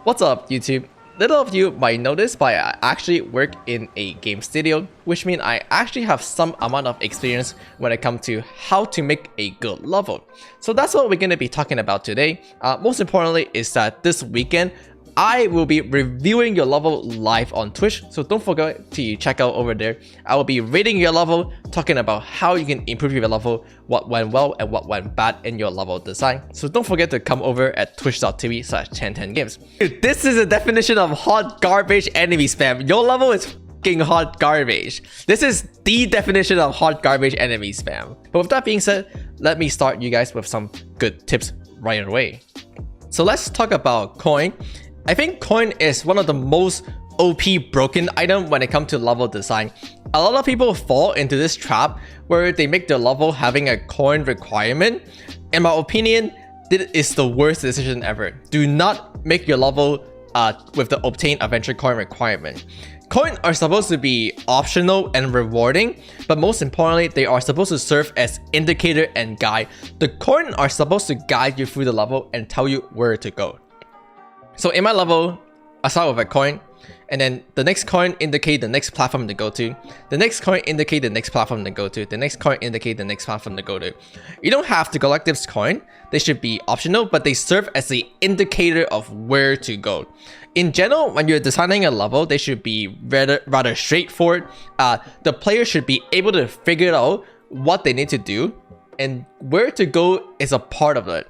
What's up, YouTube? Little of you might notice, but I actually work in a game studio, which means I actually have some amount of experience when it comes to how to make a good level. So that's what we're going to be talking about today. Most importantly is that this weekend, I will be reviewing your level live on Twitch, so don't forget to check out over there. I will be rating your level, talking about how you can improve your level, what went well and what went bad in your level design. So don't forget to come over at twitch.tv/TenTenGames. This is a definition of hot garbage enemy spam. Your level is fucking hot garbage. This is the definition of hot garbage enemy spam. But with that being said, let me start you guys with some good tips right away. So let's talk about coin. I think coin is one of the most OP broken item when it comes to level design. A lot of people fall into this trap where they make their level having a coin requirement. In my opinion, this is the worst decision ever. Do not make your level with the obtain adventure coin requirement. Coins are supposed to be optional and rewarding, but most importantly, they are supposed to serve as indicator and guide. The coins are supposed to guide you through the level and tell you where to go. So in my level, I start with a coin, and then the next coin indicate the next platform to go to. The next coin indicate the next platform to go to. The next coin indicate the next platform to go to. You don't have to collect this coin. They should be optional, but they serve as the indicator of where to go. In general, when you're designing a level, they should be rather straightforward. The player should be able to figure out what they need to do, and where to go is a part of it.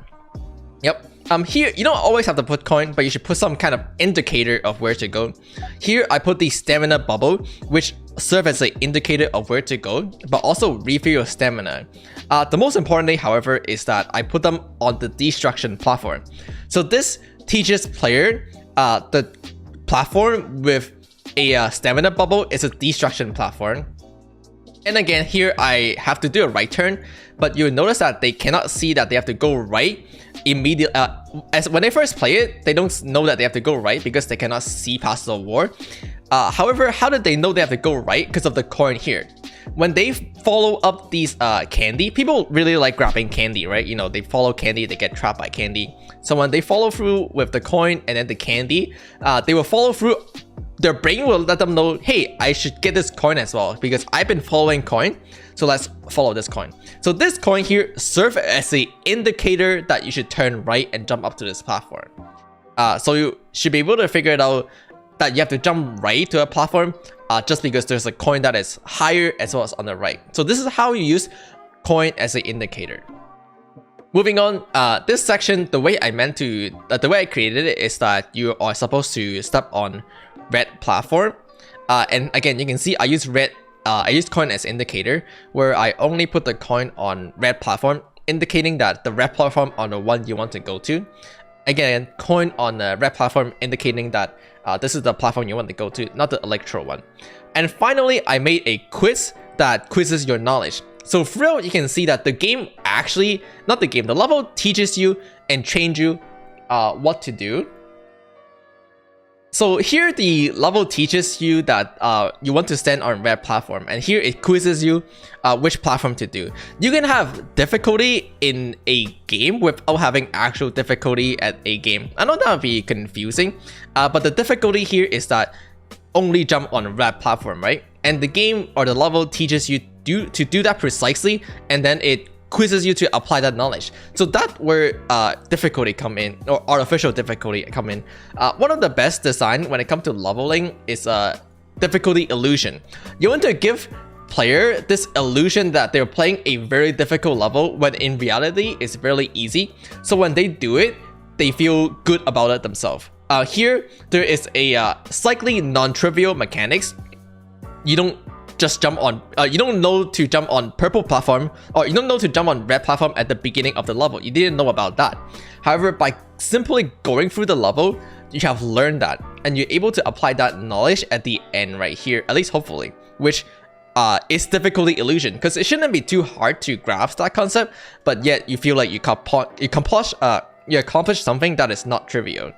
Yep. Here, you don't always have to put coin, but you should put some kind of indicator of where to go. Here, I put the stamina bubble, which serve as an indicator of where to go, but also refill your stamina. The most important thing, however, is that I put them on the destruction platform. So this teaches player the platform with a stamina bubble is a destruction platform. And again, here I have to do a right turn, but you'll notice that they cannot see that they have to go right immediately. As when they first play it, they don't know that they have to go right because they cannot see past the wall. However, how did they know they have to go right? Because of the coin here. When they follow up these candy, people really like grabbing candy, right? You know, they follow candy, they get trapped by candy. So when they follow through with the coin and then the candy, they will follow through. Their brain will let them know, hey, I should get this coin as well because I've been following coin, so let's follow this coin. So this coin here serves as an indicator that you should turn right and jump up to this platform. So you should be able to figure it out that you have to jump right to a platform just because there's a coin that is higher as well as on the right. So this is how you use coin as an indicator. Moving on, this section, the way I created it is that you are supposed to step on red platform, and again, you can see I use coin as indicator, where I only put the coin on red platform, indicating that the red platform on the one you want to go to. Again, coin on the red platform, indicating that this is the platform you want to go to, not the electro one. And finally, I made a quiz that quizzes your knowledge. So throughout, you can see that the game actually, the level teaches you and trains you what to do. So here the level teaches you that you want to stand on red platform, and here it quizzes you which platform to do. You can have difficulty in a game without having actual difficulty at a game. I know that would be confusing, but the difficulty here is that only jump on a red platform, right? And the game or the level teaches you to do that precisely, and then it quizzes you to apply that knowledge. So that's where difficulty come in, or artificial difficulty come in. One of the best design when it comes to leveling is difficulty illusion. You want to give player this illusion that they're playing a very difficult level when in reality it's really easy. So when they do it, they feel good about it themselves. Here there is a slightly non-trivial mechanics. You don't just jump on, you don't know to jump on purple platform, or you don't know to jump on red platform at the beginning of the level. You didn't know about that. However, by simply going through the level, you have learned that, and you're able to apply that knowledge at the end right here, at least hopefully, which is difficulty illusion, because it shouldn't be too hard to grasp that concept, but yet you feel like you accomplish something that is not trivial.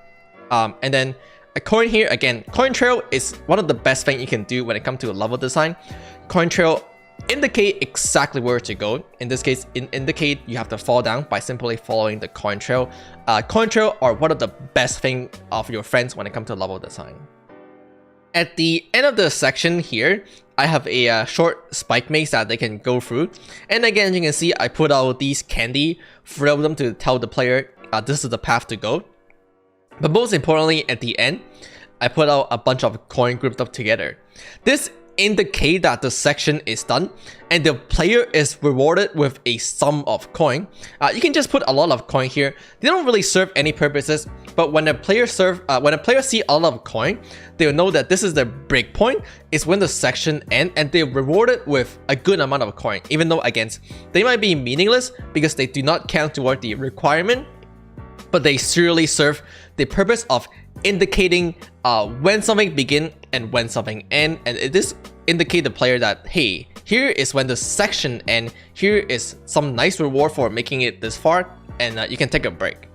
And then a coin here, again, coin trail is one of the best things you can do when it comes to level design. Coin trail indicate exactly where to go. In this case, in indicate, you have to fall down by simply following the coin trail. Coin trail are one of the best thing of your friends when it comes to level design. At the end of the section here, I have a short spike maze that they can go through. And again, you can see I put out these candy, throw them to tell the player this is the path to go. But most importantly, at the end, I put out a bunch of coin grouped up together. This indicate that the section is done and the player is rewarded with a sum of coin. You can just put a lot of coin here. They don't really serve any purposes, but when a player see a lot of coin, they'll know that this is the break point, is when the section ends, and they're rewarded with a good amount of coin, even though again they might be meaningless because they do not count toward the requirement, but they surely serve the purpose of indicating when something begin and when something end, and this indicate the player that, hey, here is when the section end, here is some nice reward for making it this far, and you can take a break.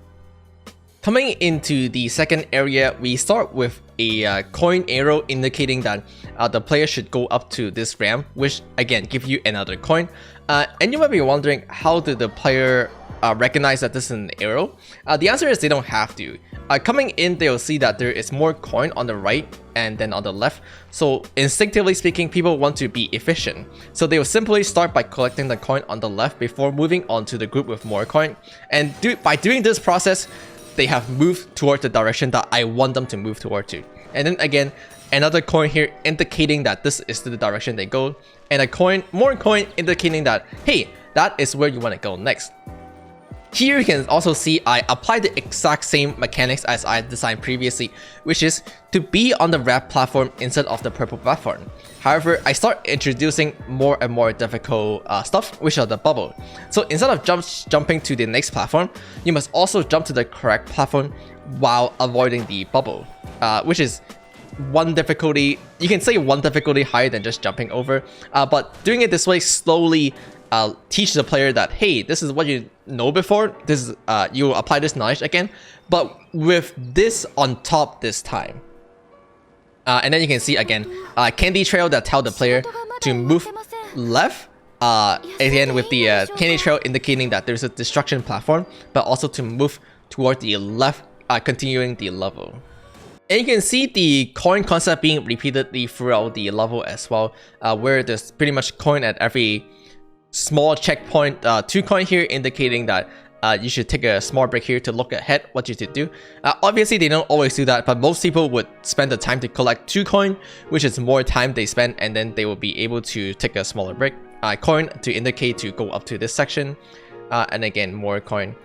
Coming into the second area, we start with a coin arrow indicating that the player should go up to this ramp, which again give you another coin. And you might be wondering, how did the player recognize that this is an arrow? The answer is they don't have to. Coming in, they'll see that there is more coin on the right and then on the left. So instinctively speaking, people want to be efficient. So they will simply start by collecting the coin on the left before moving on to the group with more coin. And by doing this process, they have moved toward the direction that I want them to move toward to. And then again, another coin here indicating that this is the direction they go. And a coin, more coin indicating that, hey, that is where you want to go next. Here you can also see I applied the exact same mechanics as I designed previously, which is to be on the red platform instead of the purple platform. However, I start introducing more and more difficult stuff, which are the bubble. So instead of jumping to the next platform, you must also jump to the correct platform while avoiding the bubble, which is one difficulty. You can say one difficulty higher than just jumping over, but doing it this way slowly teach the player that, hey, this is what you know before, this is you apply this knowledge again, but with this on top this time. And then you can see again candy trail that tell the player to move left, again with the candy trail indicating that there's a destruction platform, but also to move toward the left, continuing the level. And you can see the coin concept being repeatedly throughout the level as well, where there's pretty much coin at every small checkpoint. 2 coin here indicating that you should take a small break here to look ahead what you should do. Obviously they don't always do that, but most people would spend the time to collect 2 coin, which is more time they spend, and then they will be able to take a smaller break. Coin to indicate to go up to this section, and again more coin.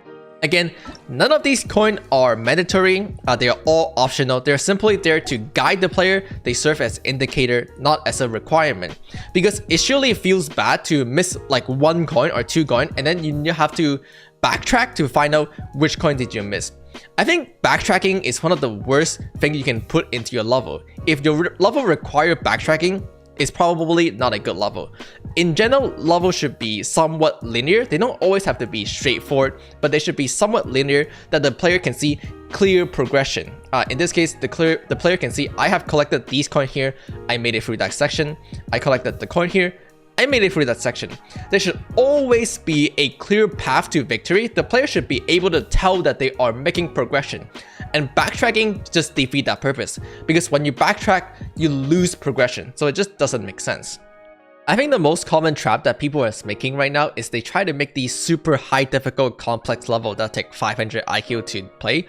Again, none of these coins are mandatory, they are all optional. They're simply there to guide the player. They serve as indicator, not as a requirement. Because it surely feels bad to miss like 1 coin or 2 coin, and then you have to backtrack to find out which coin did you miss. I think backtracking is one of the worst things you can put into your level. If your level requires backtracking, it's probably not a good level. In general, levels should be somewhat linear. They don't always have to be straightforward, but they should be somewhat linear that the player can see clear progression. In this case, the player can see I have collected these coins here, I made it through that section. I collected the coin here, I made it through that section. There should always be a clear path to victory. The player should be able to tell that they are making progression. And backtracking just defeats that purpose, because when you backtrack, you lose progression. So it just doesn't make sense. I think the most common trap that people are making right now is they try to make these super high difficult complex level that take 500 IQ to play.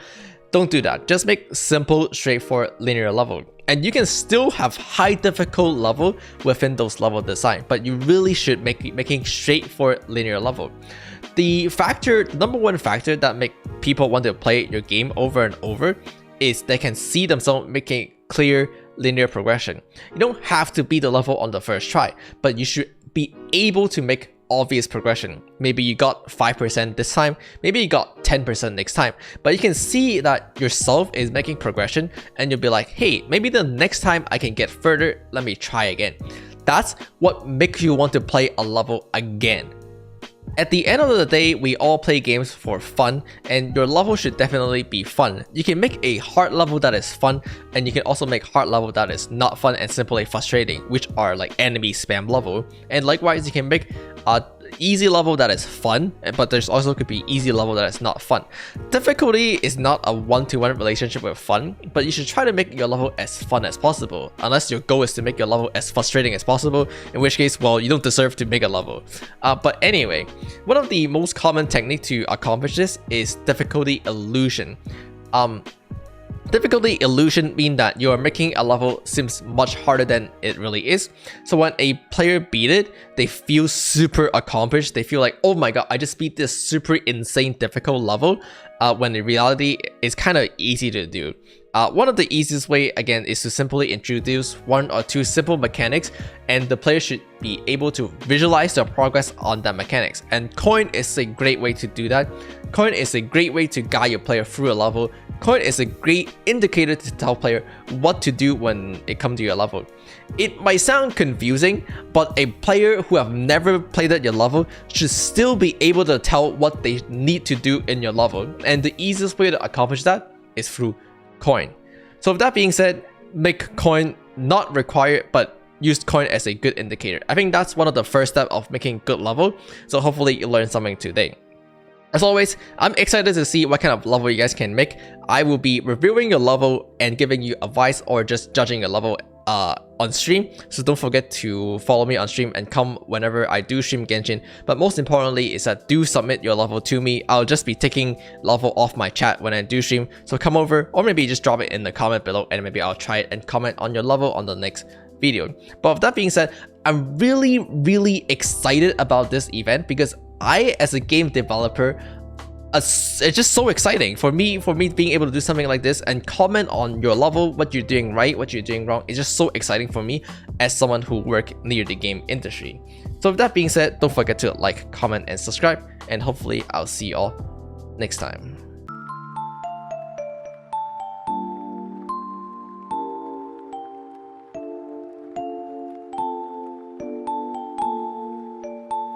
Don't do that. Just make simple, straightforward, linear level. And you can still have high difficult level within those level design, but you really should making straightforward linear level. The number one factor that make people want to play your game over and over is they can see themselves making clear linear progression. You don't have to beat the level on the first try, but you should be able to make obvious progression. Maybe you got 5% this time, maybe you got 10% next time, but you can see that yourself is making progression, and you'll be like, hey, maybe the next time I can get further, let me try again. That's what makes you want to play a level again. At the end of the day, we all play games for fun, and your level should definitely be fun. You can make a hard level that is fun, and you can also make hard level that is not fun and simply frustrating, which are like enemy spam level. And likewise, you can make a easy level that is fun, but there's also could be easy level that is not fun. Difficulty is not a one-to-one relationship with fun, but you should try to make your level as fun as possible, unless your goal is to make your level as frustrating as possible, in which case, well, you don't deserve to make a level. But anyway, one of the most common technique to accomplish this is difficulty illusion. Difficulty illusion means that you are making a level seems much harder than it really is. So when a player beat it, they feel super accomplished. They feel like, oh my god, I just beat this super insane difficult level, when in reality, it's kind of easy to do. One of the easiest way, again, is to simply introduce one or two simple mechanics, and the player should be able to visualize their progress on that mechanics. And coin is a great way to do that. Coin is a great way to guide your player through a level. Coin is a great indicator to tell player what to do when it comes to your level. It might sound confusing, but a player who have never played at your level should still be able to tell what they need to do in your level. And the easiest way to accomplish that is through coin. So with that being said, make coin not required, but use coin as a good indicator. I think that's one of the first steps of making good level. So hopefully you learned something today. As always, I'm excited to see what kind of level you guys can make. I will be reviewing your level and giving you advice or just judging your level on stream. So don't forget to follow me on stream and come whenever I do stream Genshin. But most importantly is that do submit your level to me. I'll just be taking level off my chat when I do stream. So come over, or maybe just drop it in the comment below, and maybe I'll try it and comment on your level on the next video. But with that being said, I'm really excited about this event because I, as a game developer, it's just so exciting for me being able to do something like this and comment on your level, what you're doing right, what you're doing wrong. It's just so exciting for me as someone who works near the game industry. So with that being said, don't forget to like, comment, and subscribe, and hopefully I'll see you all next time.